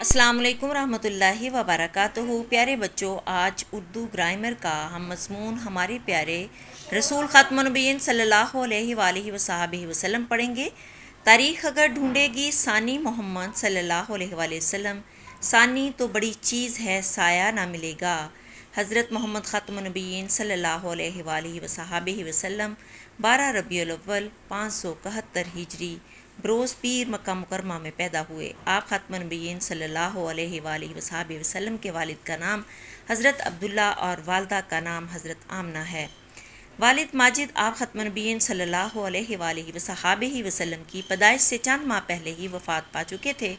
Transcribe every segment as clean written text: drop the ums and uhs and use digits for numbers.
السلام علیکم ورحمۃ اللہ وبرکاتہ۔ پیارے بچوں، آج اردو گرامر کا ہم مضمون ہمارے پیارے رسول ختم النبیین صلی اللہ علیہ وآلہ وصحبہ وسلم پڑھیں گے۔ تاریخ اگر ڈھونڈے گی ثانی محمد صلی اللہ علیہ وآلہ وسلم، ثانی تو بڑی چیز ہے سایہ نہ ملے گا۔ حضرت محمد ختم النبیین صلی اللہ علیہ وآلہ وصحبہ وسلم 12 ربیع الاول 571 ہجری بروز پیر مکہ مکرمہ میں پیدا ہوئے۔ آپ ختم النبیین صلی اللہ علیہ وآلہ وصحبہ وسلم کے والد کا نام حضرت عبداللہ اور والدہ کا نام حضرت آمنہ ہے۔ والد ماجد آپ ختم النبیین صلی اللہ علیہ وآلہ وصحبہ وسلم کی پیدائش سے چند ماہ پہلے ہی وفات پا چکے تھے۔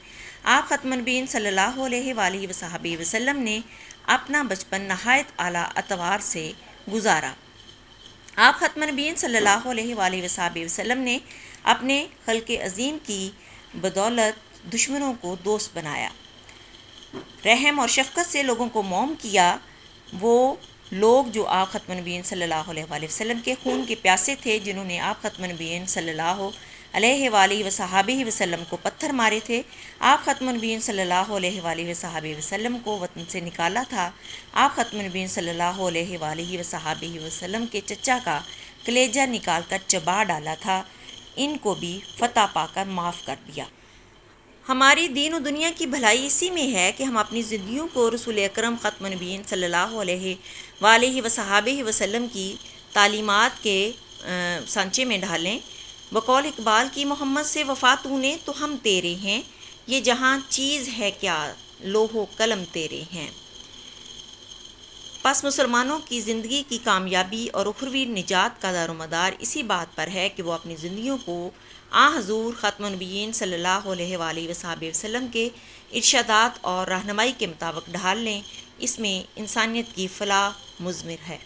آپ ختم النبیین صلی اللہ علیہ وآلہ وصحبہ وسلم نے اپنا بچپن نہایت اعلیٰ اطوار سے گزارا۔ آپ ختم النبیین صلی اللہ علیہ وآلہ وصحبہ وسلم نے اپنے خلق عظیم کی بدولت دشمنوں کو دوست بنایا، رحم اور شفقت سے لوگوں کو موم کیا۔ وہ لوگ جو آپ ختم النبیین صلی اللہ علیہ وآلہ وسلم کے خون کے پیاسے تھے، جنہوں نے آپ ختم النبیین صلی اللہ علیہ وآلہ وصحبہ وسلم کو پتھر مارے تھے، آپ ختم النبیین صلی اللہ علیہ وآلہ وصحبہ وسلم کو وطن سے نکالا تھا۔ آپ ختم النبیین صلی اللہ علیہ وآلہ وصحبہ وسلم کے چچا کا کلیجہ نکال کر چبا ڈالا تھا، ان کو بھی فتح پا کر معاف کر دیا۔ ہماری دین و دنیا کی بھلائی اسی میں ہے کہ ہم اپنی زندگیوں کو رسول اکرم ختم النبیین صلی اللہ علیہ وآلہ وصحبہ وسلم کی تعلیمات کے سانچے میں ڈھالیں۔ بقول اقبال کی محمد سے وفا تو نے تو ہم تیرے ہیں، یہ جہاں چیز ہے کیا لوح و قلم تیرے ہیں۔ پس مسلمانوں کی زندگی کی کامیابی اور اخروی نجات کا دار و مدار اسی بات پر ہے کہ وہ اپنی زندگیوں کو حضور ختم النبیین صلی اللہ علیہ وآلہ وصحبہ وسلم کے ارشادات اور رہنمائی کے مطابق ڈھال لیں۔ اس میں انسانیت کی فلاح مضمر ہے۔